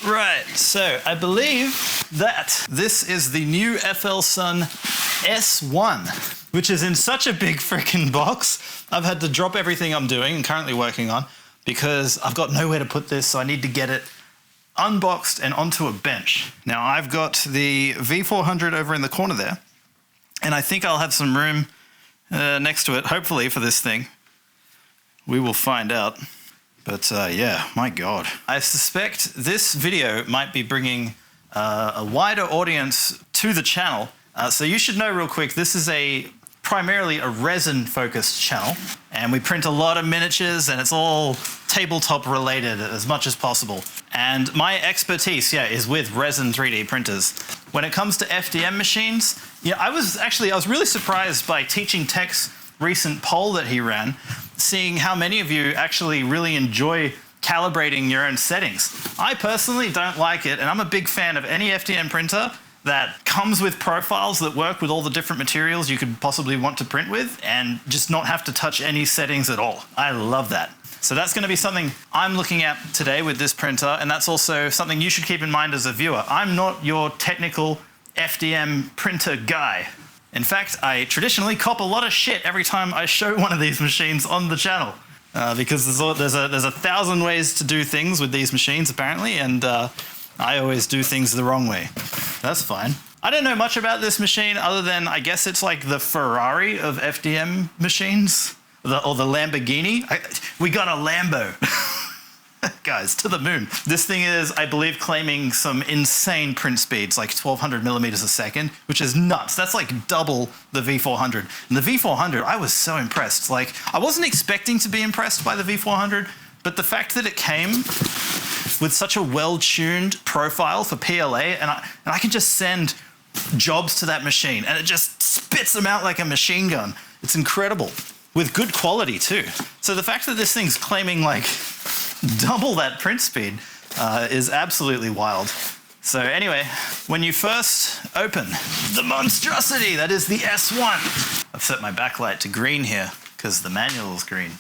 Right, so I believe that this is the new FL Sun S1, which is in such a big freaking box. I've had to drop everything I'm doing and currently working on because I've got nowhere to put this, so I need to get it unboxed and onto a bench. Now I've got the V400 over in the corner there, and I think I'll have some room next to it, hopefully, for this thing. We will find out. But yeah, my God. I suspect this video might be bringing a wider audience to the channel. So you should know real quick, this is primarily a resin-focused channel, and we print a lot of miniatures, and it's all tabletop related as much as possible. And my expertise, is with resin 3D printers. When it comes to FDM machines, I was really surprised by Teaching Tech's recent poll that he ran, seeing how many of you actually really enjoy calibrating your own settings. I personally don't like it, and I'm a big fan of any FDM printer that comes with profiles that work with all the different materials you could possibly want to print with and just not have to touch any settings at all. I love that. So that's going to be something I'm looking at today with this printer, and that's also something you should keep in mind as a viewer. I'm not your technical FDM printer guy. In fact, I traditionally cop a lot of shit every time I show one of these machines on the channel because there's a thousand ways to do things with these machines apparently, and I always do things the wrong way. That's fine. I don't know much about this machine other than I guess it's like the Ferrari of FDM machines, or the Lamborghini. We got a Lambo. Guys, to the moon. This thing is, I believe, claiming some insane print speeds, like 1200 millimeters a second, which is nuts. That's like double the V400. And the V400, I was so impressed. Like, I wasn't expecting to be impressed by the V400, but the fact that it came with such a well-tuned profile for PLA, and I can just send jobs to that machine, and it just spits them out like a machine gun. It's incredible. With good quality, too. So the fact that this thing's claiming, like, double that print speed is absolutely wild. So anyway, when you first open the monstrosity that is the S1, I've set my backlight to green here because the manual is green.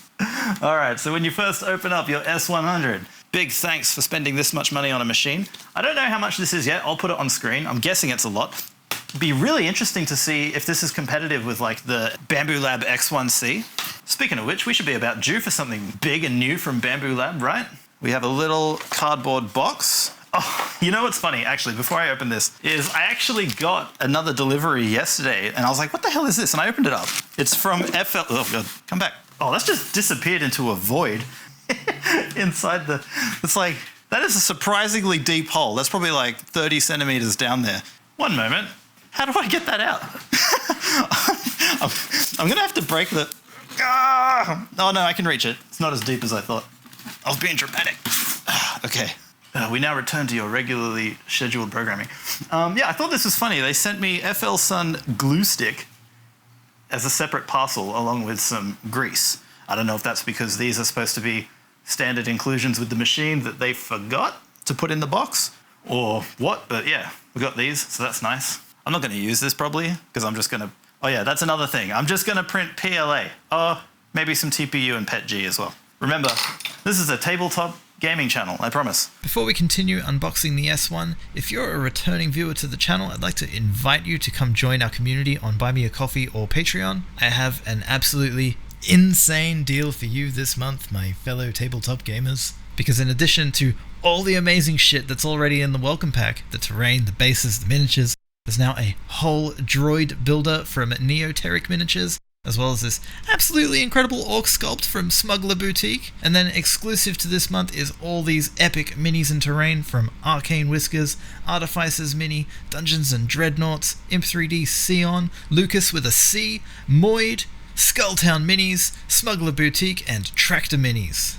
All right, so when you first open up your S100, big thanks for spending this much money on a machine. I don't know how much this is yet. I'll put it on screen. I'm guessing it's a lot. It'd be really interesting to see if this is competitive with like the Bamboo Lab X1C. Speaking of which, we should be about due for something big and new from Bamboo Lab, right? We have a little cardboard box. Oh, you know what's funny, actually, before I open this, is I actually got another delivery yesterday, and I was like, what the hell is this? And I opened it up. It's from FL... Oh, God, come back. Oh, that's just disappeared into a void inside the... It's like, that is a surprisingly deep hole. That's probably like 30 centimeters down there. One moment. How do I get that out? I'm going to have to break the... Oh, no, I can reach it. It's not as deep as I thought. I was being dramatic. Okay. We now return to your regularly scheduled programming. I thought this was funny. They sent me FL Sun glue stick as a separate parcel along with some grease. I don't know if that's because these are supposed to be standard inclusions with the machine that they forgot to put in the box or what, but yeah, we got these, so that's nice. I'm not going to use this probably because I'm just going to... Oh yeah, that's another thing. I'm just going to print PLA. Oh, maybe some TPU and PETG as well. Remember, this is a tabletop gaming channel, I promise. Before we continue unboxing the S1, if you're a returning viewer to the channel, I'd like to invite you to come join our community on Buy Me a Coffee or Patreon. I have an absolutely insane deal for you this month, my fellow tabletop gamers. Because in addition to all the amazing shit that's already in the welcome pack, the terrain, the bases, the miniatures, there's now a whole droid builder from Neoteric Miniatures, as well as this absolutely incredible orc sculpt from Smuggler Boutique. And then exclusive to this month is all these epic minis and terrain from Arcane Whiskers, Artificers Mini, Dungeons and Dreadnoughts, Imp 3D Sion, Lucas with a C, Moid, Skulltown Minis, Smuggler Boutique, and Tractor Minis.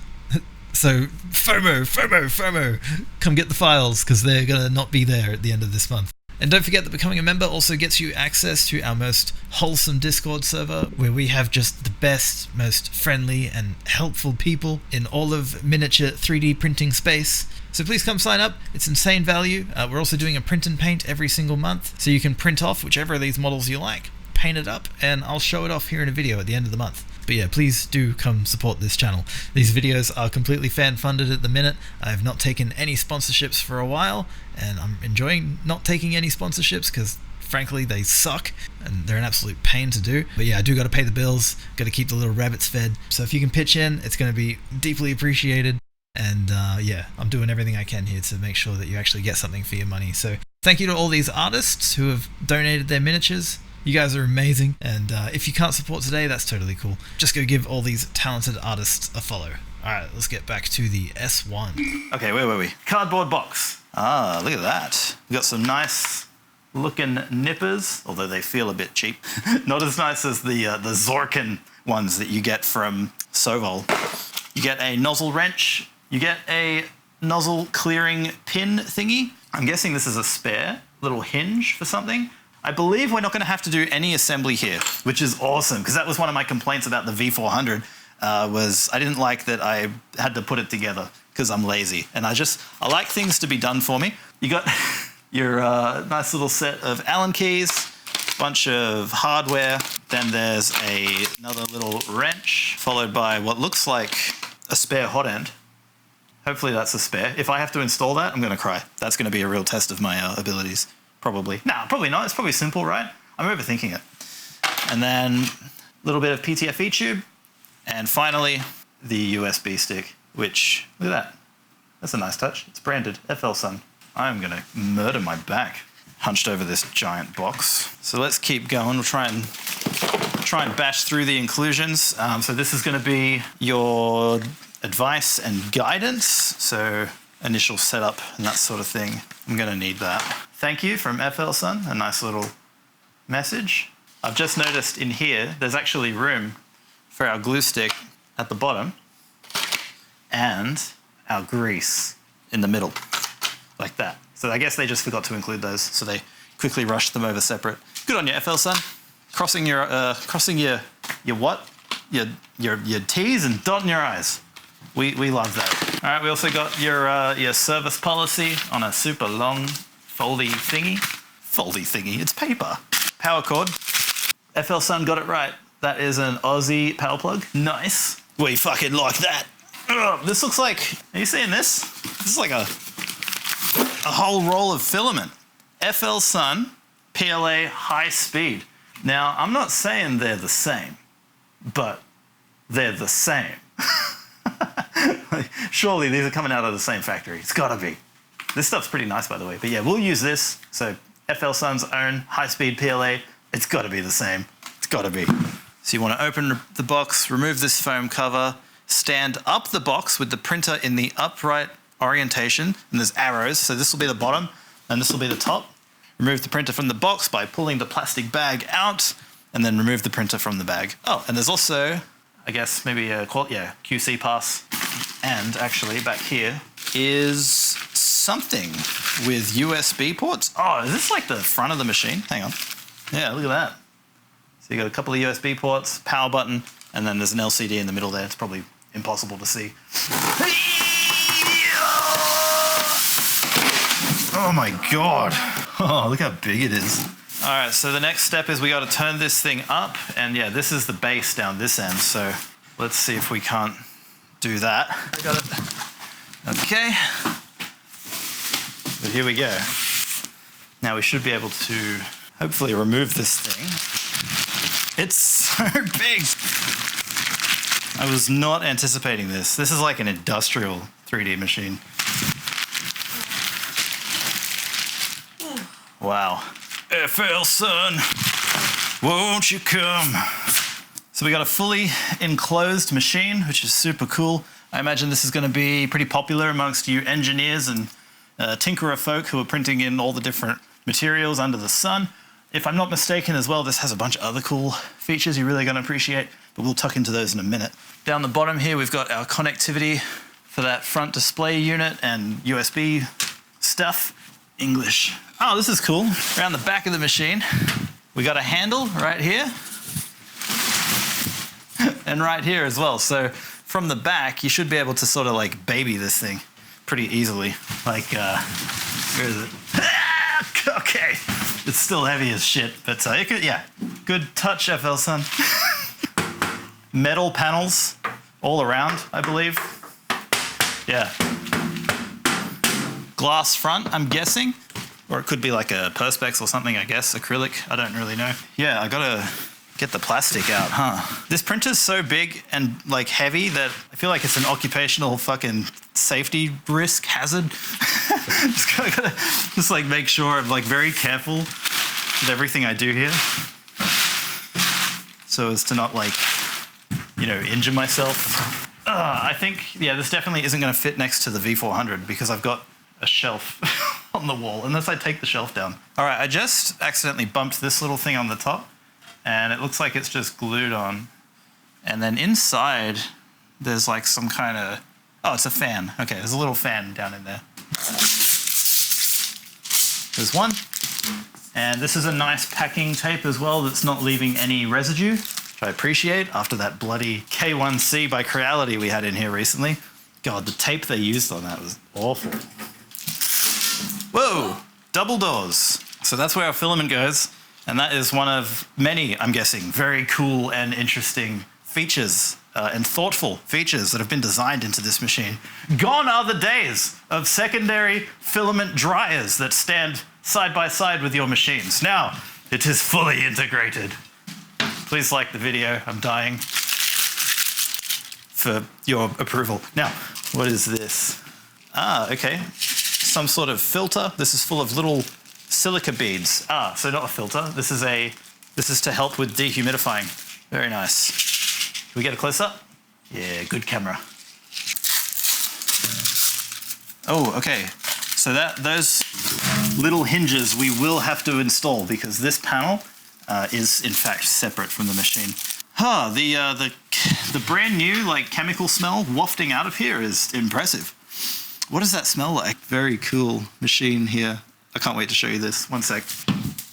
So FOMO, come get the files because they're gonna not be there at the end of this month. And don't forget that becoming a member also gets you access to our most wholesome Discord server, where we have just the best, most friendly and helpful people in all of miniature 3D printing space. So please come sign up. It's insane value. We're also doing a print and paint every single month, so you can print off whichever of these models you like, paint it up, and I'll show it off here in a video at the end of the month. But yeah, please do come support this channel. These videos are completely fan funded at the minute. I've not taken any sponsorships for a while, and I'm enjoying not taking any sponsorships because frankly they suck and they're an absolute pain to do. But yeah, I do got to pay the bills, got to keep the little rabbits fed. So if you can pitch in, it's going to be deeply appreciated. And yeah, I'm doing everything I can here to make sure that you actually get something for your money. So thank you to all these artists who have donated their miniatures. You guys are amazing, and if you can't support today, that's totally cool. Just go give all these talented artists a follow. Alright, let's get back to the S1. Okay, where were we? Cardboard box. Ah, look at that. We've got some nice looking nippers, although they feel a bit cheap. Not as nice as the Zorkin ones that you get from Sovol. You get a nozzle wrench. You get a nozzle clearing pin thingy. I'm guessing this is a spare little hinge for something. I believe we're not going to have to do any assembly here, which is awesome, because that was one of my complaints about the V400, was I didn't like that I had to put it together, because I'm lazy. And I like things to be done for me. You got your nice little set of Allen keys, bunch of hardware, then there's another little wrench, followed by what looks like a spare hot end. Hopefully that's a spare. If I have to install that, I'm going to cry. That's going to be a real test of my abilities. Probably. No, probably not. It's probably simple, right? I'm overthinking it. And then a little bit of PTFE tube. And finally, the USB stick, which, look at that. That's a nice touch. It's branded FL Sun. I'm going to murder my back hunched over this giant box. So let's keep going. We'll try and bash through the inclusions. So this is going to be your advice and guidance. So initial setup and that sort of thing. I'm going to need that. Thank you from FL Sun, a nice little message. I've just noticed in here, there's actually room for our glue stick at the bottom and our grease in the middle, like that. So I guess they just forgot to include those, so they quickly rushed them over separate. Good on you, FL Sun. Crossing your what? Your T's and dotting your I's. We love that. All right, we also got your service policy on a super long foldy thingy. Foldy thingy, it's paper. Power cord. FL Sun got it right. That is an Aussie power plug. Nice. We fucking like that. Ugh, this looks like, are you seeing this? This is like a whole roll of filament. FL Sun PLA high speed. Now, I'm not saying they're the same, but they're the same. Surely these are coming out of the same factory. It's gotta be. This stuff's pretty nice, by the way. But yeah, we'll use this. So FL Sun's own high-speed PLA. It's gotta be the same. It's gotta be. So you want to open the box, remove this foam cover, stand up the box with the printer in the upright orientation, and there's arrows. So this will be the bottom, and this will be the top. Remove the printer from the box by pulling the plastic bag out, and then remove the printer from the bag. Oh, and there's also, I guess, maybe a QC pass. And actually, back here is something with USB ports. Oh, is this like the front of the machine? Hang on. Yeah, look at that. So you got a couple of USB ports, power button, and then there's an LCD in the middle there. It's probably impossible to see. Oh my God. Oh, look how big it is. All right, so the next step is we got to turn this thing up. And yeah, this is the base down this end. So let's see if we can't do that. I got it. Okay. But here we go. Now we should be able to hopefully remove this thing. It's so big. I was not anticipating this. This is like an industrial 3D machine. Wow. FL Sun, won't you come? So we got a fully enclosed machine, which is super cool. I imagine this is going to be pretty popular amongst you engineers and tinkerer folk who are printing in all the different materials under the sun. If I'm not mistaken as well, this has a bunch of other cool features you're really going to appreciate, but we'll tuck into those in a minute. Down the bottom here, we've got our connectivity for that front display unit and USB stuff. English. Oh, this is cool. Around the back of the machine, we got a handle right here and right here as well. So from the back, you should be able to sort of like baby this thing pretty easily. Like, where is it? Okay. It's still heavy as shit, but it could, yeah. Good touch, FL Sun. metal panels all around, I believe. Yeah. Glass front, I'm guessing. Or it could be like a Perspex or something, I guess. Acrylic, I don't really know. Yeah, I gotta get the plastic out, huh? This printer's so big and like heavy that I feel like it's an occupational fucking safety risk hazard. Just like make sure I'm like very careful with everything I do here, so as to not like, you know, injure myself. I think, yeah, this definitely isn't going to fit next to the V400 because I've got a shelf on the wall, unless I take the shelf down. All right, I just accidentally bumped this little thing on the top, and it looks like it's just glued on. And then inside, there's like some kind of, oh, it's a fan. Okay, there's a little fan down in there. There's one. And this is a nice packing tape as well that's not leaving any residue, which I appreciate after that bloody K1C by Creality we had in here recently. God, the tape they used on that was awful. Whoa, double doors. So that's where our filament goes. And that is one of many, I'm guessing, very cool and interesting features and thoughtful features that have been designed into this machine. Gone are the days of secondary filament dryers that stand side by side with your machines. Now, it is fully integrated. Please like the video, I'm dying for your approval. Now, what is this? Ah, okay, some sort of filter. This is full of little silica beads. Ah, so not a filter, this is to help with dehumidifying. Very nice. Can we get a close up? Yeah, good camera. Oh, okay. So those little hinges we will have to install because this panel is in fact separate from the machine. Huh, the brand new like chemical smell wafting out of here is impressive. What does that smell like? Very cool machine here. I can't wait to show you this. One sec.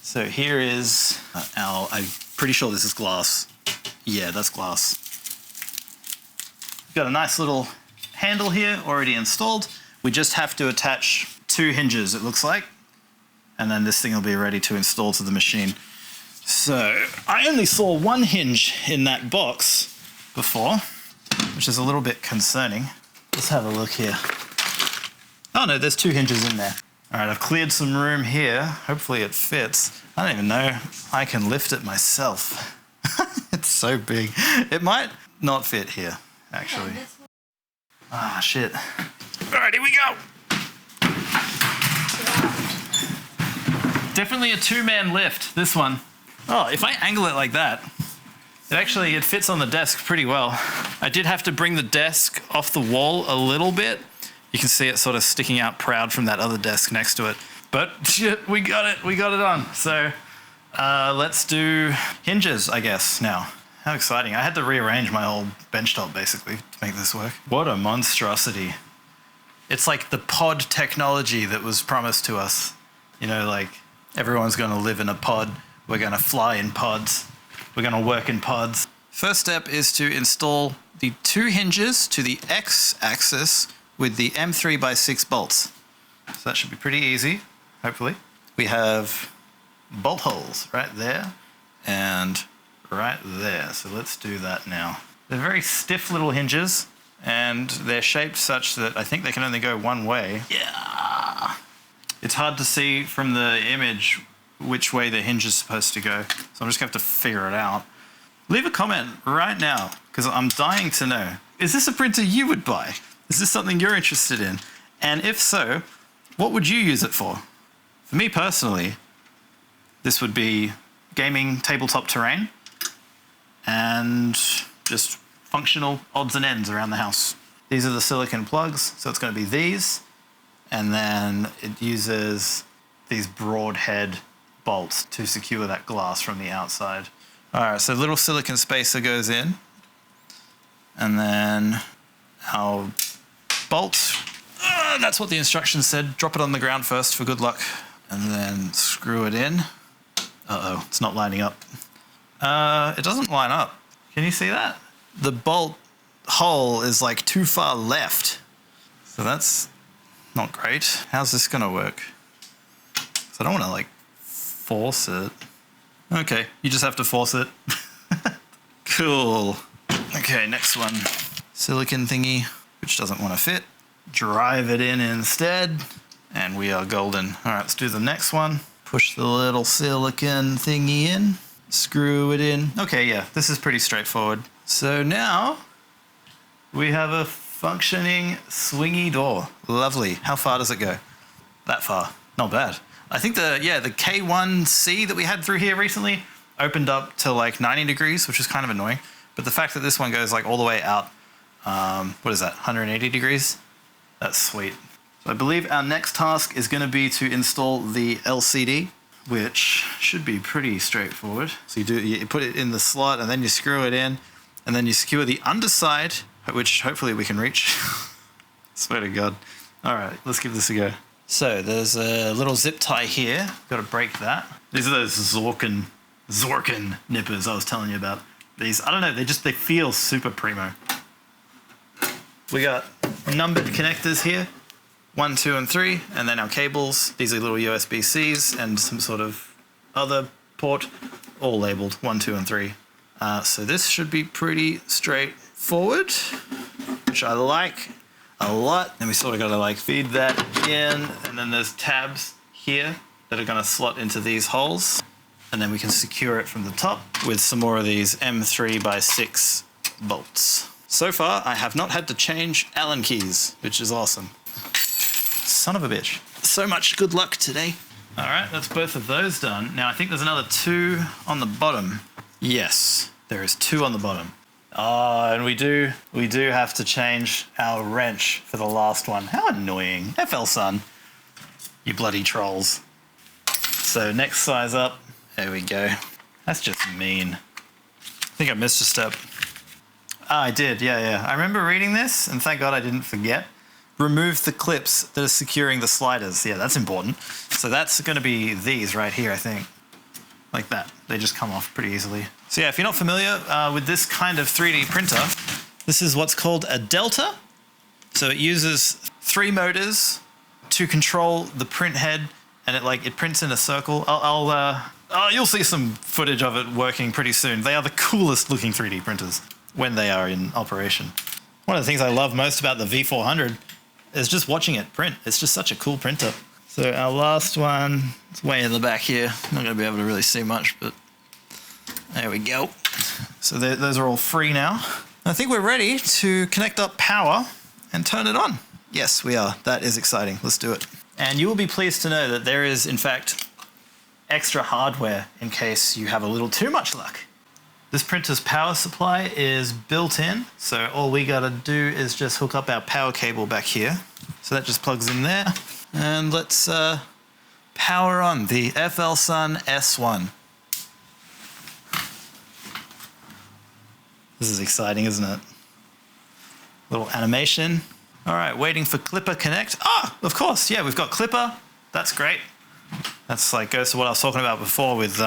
So here is I'm pretty sure this is glass. Yeah, that's glass. Got a nice little handle here already installed. We just have to attach 2 hinges, it looks like. And then this thing will be ready to install to the machine. So I only saw 1 hinge in that box before, which is a little bit concerning. Let's have a look here. Oh no, there's 2 hinges in there. All right, I've cleared some room here. Hopefully it fits. I don't even know I can lift it myself. It's so big. It might not fit here, actually. Ah, shit. All right, here we go. Definitely a 2-man lift, this one. Oh, if I angle it like that, it fits on the desk pretty well. I did have to bring the desk off the wall a little bit. You can see it sort of sticking out proud from that other desk next to it. But shit, we got it on. So let's do hinges, I guess, now. How exciting. I had to rearrange my whole benchtop basically to make this work. What a monstrosity. It's like the pod technology that was promised to us. You know, like everyone's gonna live in a pod. We're gonna fly in pods. We're gonna work in pods. First step is to install the 2 hinges to the X-axis with the M3x6 bolts. So that should be pretty easy, hopefully. We have bolt holes right there and right there. So let's do that now. They're very stiff little hinges and they're shaped such that I think they can only go one way. Yeah. It's hard to see from the image which way the hinge is supposed to go. So I'm just gonna have to figure it out. Leave a comment right now because I'm dying to know. Is this a printer you would buy? Is this something you're interested in? And if so, what would you use it for? For me personally, this would be gaming tabletop terrain and just functional odds and ends around the house. These are the silicon plugs, so it's going to be these, and then it uses these broad head bolts to secure that glass from the outside. All right, so little silicon spacer goes in, and then our bolt, that's what the instructions said. Drop it on the ground first for good luck, and then screw it in. Uh-oh, it's not lining up. It doesn't line up. Can you see that? The bolt hole is like too far left. So that's not great. How's this gonna work? So I don't wanna like force it. Okay, you just have to force it. Cool. Okay, next one. Silicon thingy, which doesn't want to fit. Drive it in instead, and we are golden. All right, let's do the next one. Push the little silicon thingy in, screw it in. Okay, yeah, this is pretty straightforward. So now we have a functioning swingy door. Lovely. How far does it go? That far. Not bad. I think the K1C that we had through here recently opened up to like 90 degrees, which is kind of annoying. But the fact that this one goes like all the way out, what is that, 180 degrees? That's sweet. So I believe our next task is going to be to install the LCD, which should be pretty straightforward. So you put it in the slot and then you screw it in and then you secure the underside, which hopefully we can reach. Swear to God. All right, let's give this a go. So there's a little zip tie here. Got to break that. These are those Zorkin nippers I was telling you about. These, I don't know, they feel super primo. We got numbered connectors here, 1, 2, and 3, and then our cables. These are little USB-Cs and some sort of other port, all labeled 1, 2, and 3. So this should be pretty straightforward, which I like a lot. And we sort of got to like feed that in, and then there's tabs here that are going to slot into these holes. And then we can secure it from the top with some more of these M3x6 bolts. So far, I have not had to change Allen keys, which is awesome. Son of a bitch. So much good luck today. All right, that's both of those done. Now I think there's another 2 on the bottom. Yes, there is 2 on the bottom. Oh, and we do have to change our wrench for the last one. How annoying. FL Sun. You bloody trolls. So next size up. There we go. That's just mean. I think I missed a step. I did, yeah. I remember reading this, and thank God I didn't forget. Remove the clips that are securing the sliders. Yeah, that's important. So that's going to be these right here, I think. Like that. They just come off pretty easily. So yeah, if you're not familiar with this kind of 3D printer, this is what's called a Delta. So it uses 3 motors to control the print head, and it prints in a circle. You'll see some footage of it working pretty soon. They are the coolest looking 3D printers when they are in operation. One of the things I love most about the V400 is just watching it print. It's just such a cool printer. So our last one, it's way in the back here. Not going to be able to really see much, but there we go. So those are all free now. I think we're ready to connect up power and turn it on. Yes, we are. That is exciting. Let's do it. And you will be pleased to know that there is, in fact, extra hardware in case you have a little too much luck. This printer's power supply is built in, so all we gotta do is just hook up our power cable back here. So that just plugs in there. And let's power on the FL Sun S1. This is exciting, isn't it? Little animation. All right, waiting for Clipper Connect. Ah, of course, yeah, we've got Clipper. That's great. That's goes to what I was talking about before with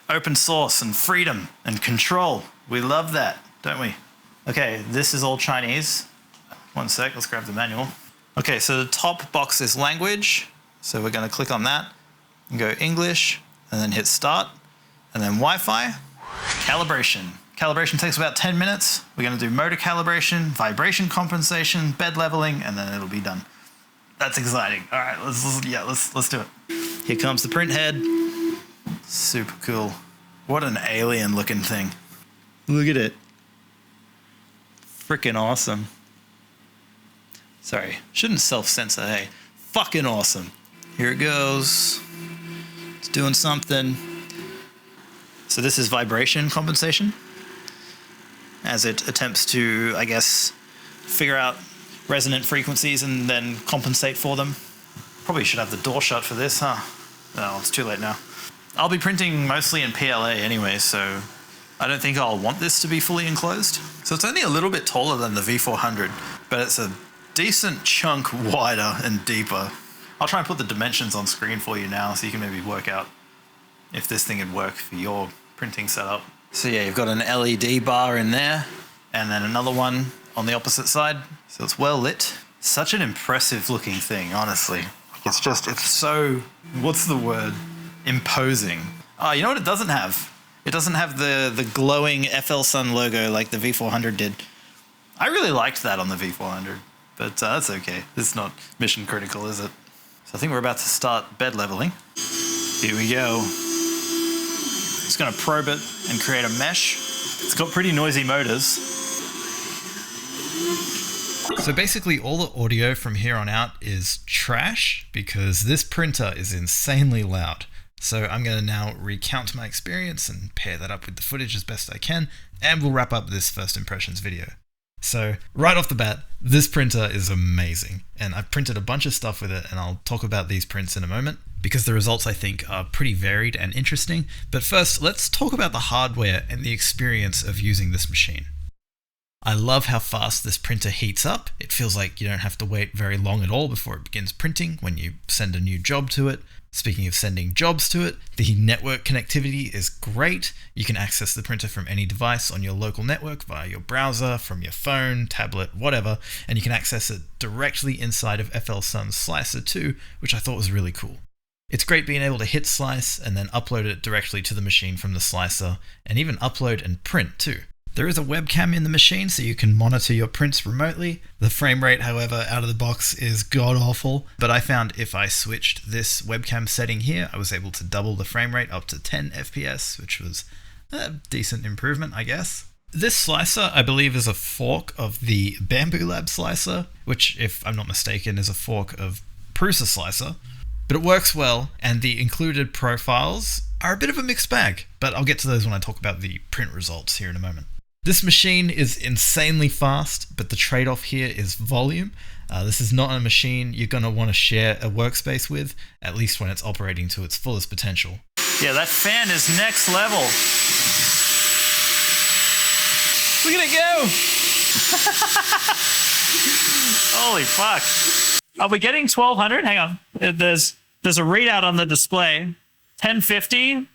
open source and freedom and control. We love that, don't we? Okay, this is all Chinese. One sec, let's grab the manual. Okay, so the top box is language. So we're going to click on that and go English and then hit start and then Wi-Fi. Calibration. Calibration takes about 10 minutes. We're going to do motor calibration, vibration compensation, bed leveling, and then it'll be done. That's exciting. All right, let's do it. Here comes the print head. Super cool. What an alien looking thing. Look at it. Freaking awesome. Sorry, shouldn't self-censor, hey. Fucking awesome. Here it goes. It's doing something. So this is vibration compensation, as it attempts to, I guess, figure out resonant frequencies and then compensate for them. Probably should have the door shut for this, huh? No, it's too late now. I'll be printing mostly in PLA anyway, so I don't think I'll want this to be fully enclosed. So it's only a little bit taller than the V400, but it's a decent chunk wider and deeper. I'll try and put the dimensions on screen for you now so you can maybe work out if this thing would work for your printing setup. So yeah, you've got an LED bar in there and then another one on the opposite side. So it's well lit. Such an impressive looking thing, honestly. It's so, what's the word? Imposing. Oh, you know what it doesn't have? It doesn't have the glowing FL Sun logo like the V400 did. I really liked that on the V400, but that's okay. It's not mission critical, is it? So I think we're about to start bed leveling. Here we go. Just gonna probe it and create a mesh. It's got pretty noisy motors. So basically all the audio from here on out is trash because this printer is insanely loud. So I'm going to now recount my experience and pair that up with the footage as best I can, and we'll wrap up this first impressions video. So right off the bat, this printer is amazing, and I've printed a bunch of stuff with it, and I'll talk about these prints in a moment because the results I think are pretty varied and interesting. But first, let's talk about the hardware and the experience of using this machine. I love how fast this printer heats up. It feels like you don't have to wait very long at all before it begins printing when you send a new job to it. Speaking of sending jobs to it, the network connectivity is great. You can access the printer from any device on your local network via your browser, from your phone, tablet, whatever, and you can access it directly inside of FL Sun's Slicer too, which I thought was really cool. It's great being able to hit slice and then upload it directly to the machine from the slicer, and even upload and print too. There is a webcam in the machine so you can monitor your prints remotely. The frame rate, however, out of the box is god-awful, but I found if I switched this webcam setting here, I was able to double the frame rate up to 10 FPS, which was a decent improvement, I guess. This slicer, I believe, is a fork of the Bamboo Lab slicer, which, if I'm not mistaken, is a fork of Prusa slicer. But it works well, and the included profiles are a bit of a mixed bag, but I'll get to those when I talk about the print results here in a moment. This machine is insanely fast, but the trade-off here is volume. This is not a machine you're going to want to share a workspace with, at least when it's operating to its fullest potential. Yeah, that fan is next level. Look at it go! Holy fuck. Are we getting 1200? Hang on. There's a readout on the display. 1050?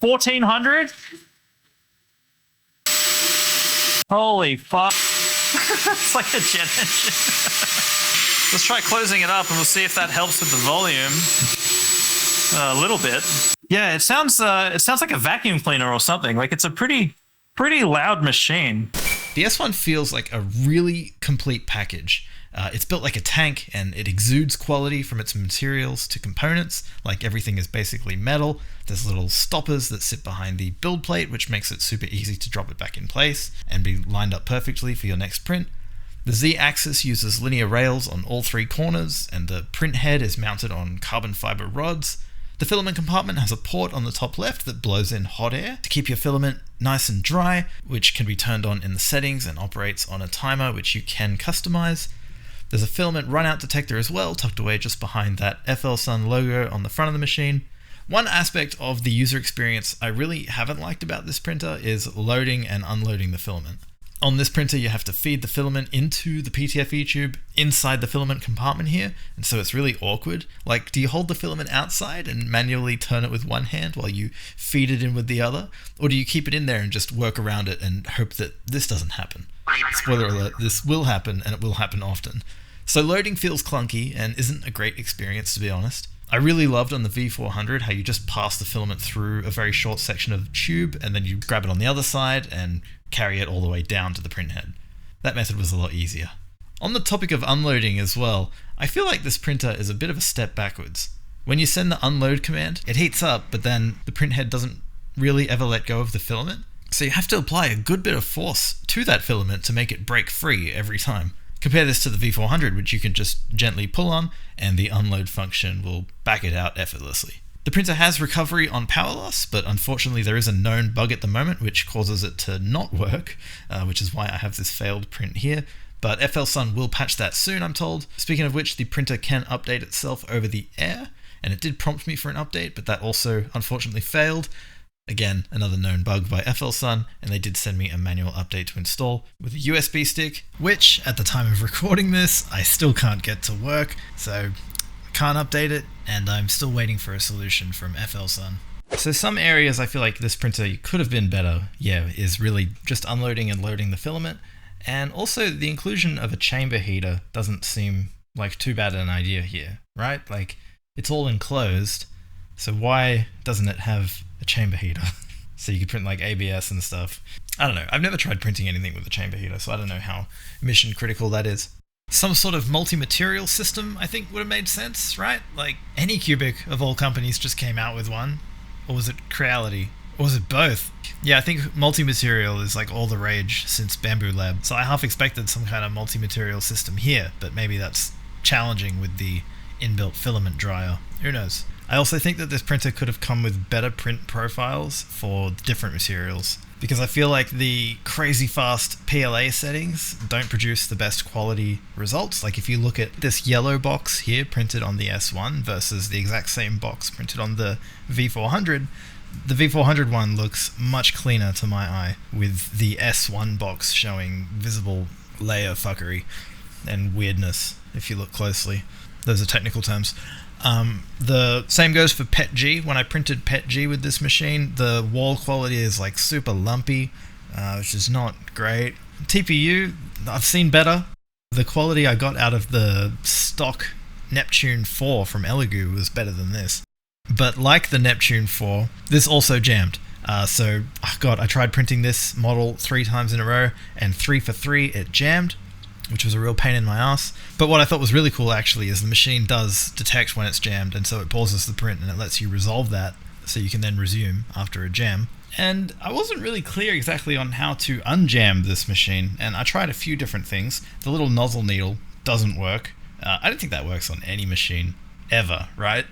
1400? Holy fuck. It's like a jet engine. Let's try closing it up and we'll see if that helps with the volume. A little bit. Yeah, it sounds like a vacuum cleaner or something. Like it's a pretty loud machine. The S1 feels like a really complete package. It's built like a tank and it exudes quality from its materials to components, like everything is basically metal. There's little stoppers that sit behind the build plate, which makes it super easy to drop it back in place and be lined up perfectly for your next print. The Z-axis uses linear rails on all three corners, and the print head is mounted on carbon fiber rods. The filament compartment has a port on the top left that blows in hot air to keep your filament nice and dry, which can be turned on in the settings and operates on a timer, which you can customize. There's a filament runout detector as well, tucked away just behind that FL Sun logo on the front of the machine. One aspect of the user experience I really haven't liked about this printer is loading and unloading the filament. On this printer, you have to feed the filament into the PTFE tube inside the filament compartment here, and so it's really awkward. Like, do you hold the filament outside and manually turn it with one hand while you feed it in with the other? Or do you keep it in there and just work around it and hope that this doesn't happen? Spoiler alert, this will happen, and it will happen often. So loading feels clunky and isn't a great experience, to be honest. I really loved on the V400 how you just pass the filament through a very short section of tube and then you grab it on the other side and carry it all the way down to the print head. That method was a lot easier. On the topic of unloading as well, I feel like this printer is a bit of a step backwards. When you send the unload command, it heats up, but then the print head doesn't really ever let go of the filament. So you have to apply a good bit of force to that filament to make it break free every time. Compare this to the V400, which you can just gently pull on, and the unload function will back it out effortlessly. The printer has recovery on power loss, but unfortunately there is a known bug at the moment which causes it to not work, which is why I have this failed print here. But FL Sun will patch that soon, I'm told. Speaking of which, the printer can update itself over the air, and it did prompt me for an update, but that also unfortunately failed. Again, another known bug by FL Sun, and they did send me a manual update to install with a USB stick, which, at the time of recording this, I still can't get to work, so I can't update it, and I'm still waiting for a solution from FL Sun. So some areas I feel like this printer could have been better, is really just unloading and loading the filament, and also the inclusion of a chamber heater doesn't seem like too bad an idea here, right? Like, it's all enclosed, so why doesn't it have a chamber heater? So you could print like ABS and stuff. I don't know. I've never tried printing anything with a chamber heater, so I don't know how mission critical that is. Some sort of multi-material system, I think, would have made sense, right? Like, any Cubic of all companies just came out with one. Or was it Creality? Or was it both? Yeah, I think multi-material is like all the rage since Bamboo Lab. So I half expected some kind of multi-material system here, but maybe that's challenging with the inbuilt filament dryer. Who knows? I also think that this printer could have come with better print profiles for different materials, because I feel like the crazy fast PLA settings don't produce the best quality results. Like if you look at this yellow box here printed on the S1 versus the exact same box printed on the V400, the V400 one looks much cleaner to my eye, with the S1 box showing visible layer fuckery and weirdness if you look closely. Those are technical terms. The same goes for PETG. When I printed PETG with this machine, the wall quality is like super lumpy, which is not great. TPU, I've seen better. The quality I got out of the stock Neptune 4 from Elegoo was better than this. But like the Neptune 4, this also jammed. I tried printing this model 3 times in a row, and 3 for 3 it jammed, which was a real pain in my ass. But what I thought was really cool actually is the machine does detect when it's jammed, and so it pauses the print and it lets you resolve that so you can then resume after a jam. And I wasn't really clear exactly on how to unjam this machine, and I tried a few different things. The little nozzle needle doesn't work. I don't think that works on any machine ever, right?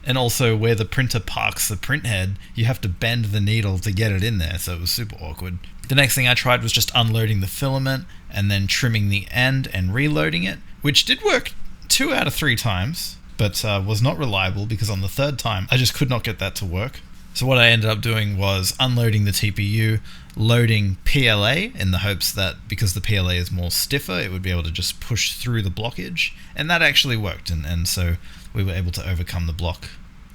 And also where the printer parks the print head, you have to bend the needle to get it in there, so it was super awkward. The next thing I tried was just unloading the filament and then trimming the end and reloading it, which did work 2 out of 3 times, but was not reliable because on the 3rd time I just could not get that to work. So what I ended up doing was unloading the TPU, loading PLA in the hopes that because the PLA is more stiffer, it would be able to just push through the blockage, and that actually worked, and so we were able to overcome the block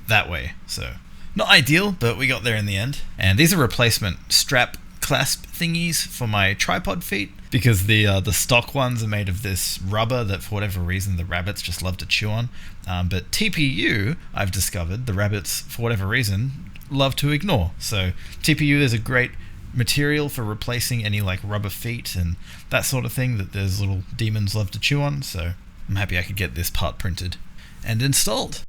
that way. So not ideal, but we got there in the end. And these are replacement strap clasp thingies for my tripod feet, because the stock ones are made of this rubber that for whatever reason the rabbits just love to chew on. But TPU, I've discovered, the rabbits for whatever reason love to ignore. So TPU is a great material for replacing any like rubber feet and that sort of thing that those little demons love to chew on. So I'm happy I could get this part printed and installed.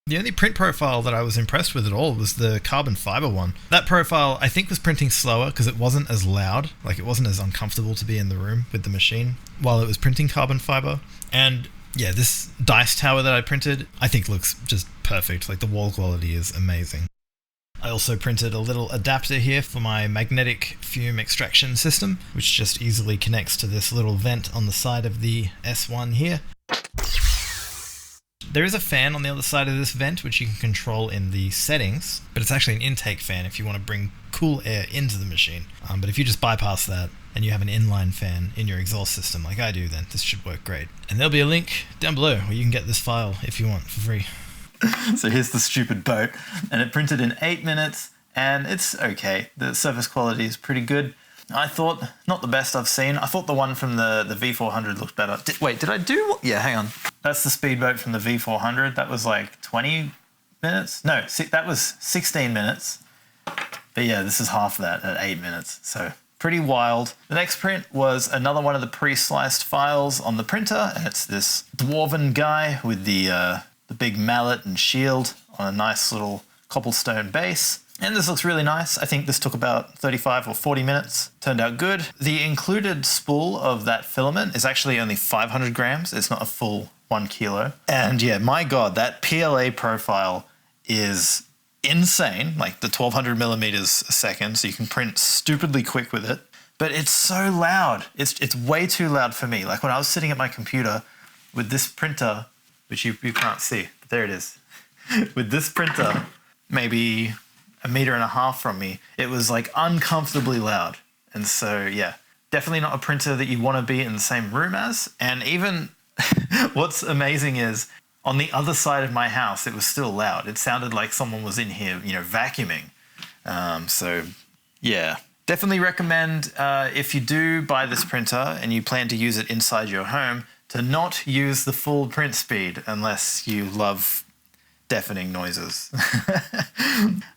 The only print profile that I was impressed with at all was the carbon fiber one. That profile I think was printing slower because it wasn't as loud, like it wasn't as uncomfortable to be in the room with the machine while it was printing carbon fiber. And yeah, this dice tower that I printed I think looks just perfect. Like the wall quality is amazing. I also printed a little adapter here for my magnetic fume extraction system, which just easily connects to this little vent on the side of the S1 here. There is a fan on the other side of this vent, which you can control in the settings, but it's actually an intake fan if you want to bring cool air into the machine. But if you just bypass that and you have an inline fan in your exhaust system like I do, then this should work great. And there'll be a link down below where you can get this file if you want for free. So here's the stupid boat, and it printed in 8 minutes, and it's okay. The surface quality is pretty good. I thought, not the best I've seen. I thought the one from the V400 looked better. Did I do? Yeah, hang on. That's the speedboat from the V400. That was like 20 minutes? No, that was 16 minutes. But yeah, this is half that at 8 minutes. So pretty wild. The next print was another one of the pre-sliced files on the printer, and it's this dwarven guy with the big mallet and shield on a nice little cobblestone base. And this looks really nice. I think this took about 35 or 40 minutes. Turned out good. The included spool of that filament is actually only 500 grams. It's not a full 1 kilo. And yeah, my God, that PLA profile is insane. Like the 1200 millimeters a second. So you can print stupidly quick with it. But it's so loud. It's way too loud for me. Like when I was sitting at my computer with this printer, which you can't see, but there it is. With this printer, maybe 1.5 meters from me, it was like uncomfortably loud. And so, yeah, definitely not a printer that you want to be in the same room as. And even what's amazing is on the other side of my house, it was still loud. It sounded like someone was in here, vacuuming. So, yeah, definitely recommend if you do buy this printer and you plan to use it inside your home, to not use the full print speed unless you love deafening noises.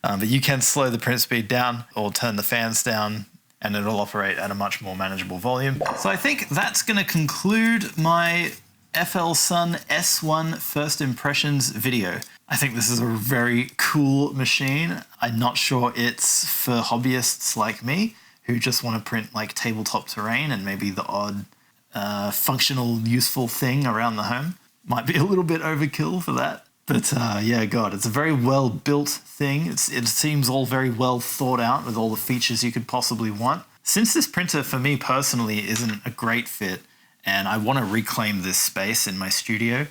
But you can slow the print speed down or turn the fans down, and it'll operate at a much more manageable volume. So I think that's going to conclude my FL Sun S1 first impressions video. I think this is a very cool machine. I'm not sure it's for hobbyists like me who just want to print like tabletop terrain and maybe the odd functional, useful thing around the home. Might be a little bit overkill for that. But yeah, God, it's a very well-built thing. It seems all very well thought out with all the features you could possibly want. Since this printer, for me personally, isn't a great fit, and I want to reclaim this space in my studio,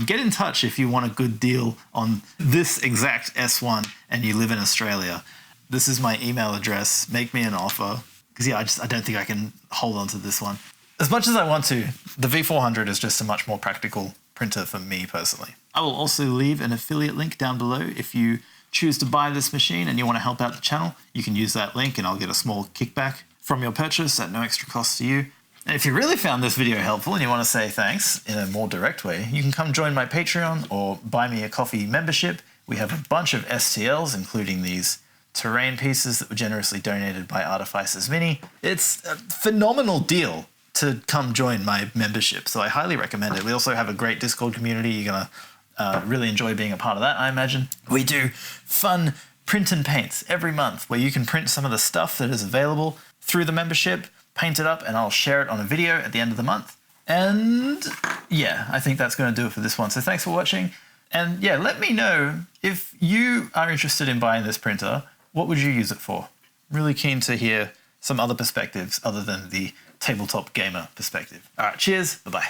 get in touch if you want a good deal on this exact S1 and you live in Australia. This is my email address. Make me an offer. Because yeah, I don't think I can hold on to this one. As much as I want to, the V400 is just a much more practical printer for me personally. I will also leave an affiliate link down below. If you choose to buy this machine and you want to help out the channel, you can use that link and I'll get a small kickback from your purchase at no extra cost to you. And if you really found this video helpful and you want to say thanks in a more direct way, you can come join my Patreon or buy me a coffee membership. We have a bunch of STLs, including these terrain pieces that were generously donated by Artificers Mini. It's a phenomenal deal to come join my membership, so I highly recommend it. We also have a great Discord community. You're gonna really enjoy being a part of that, I imagine. We do fun print and paints every month where you can print some of the stuff that is available through the membership, paint it up, and I'll share it on a video at the end of the month. And yeah, I think that's going to do it for this one. So thanks for watching. And yeah, let me know if you are interested in buying this printer, what would you use it for? Really keen to hear some other perspectives other than the tabletop gamer perspective. All right, cheers, bye-bye.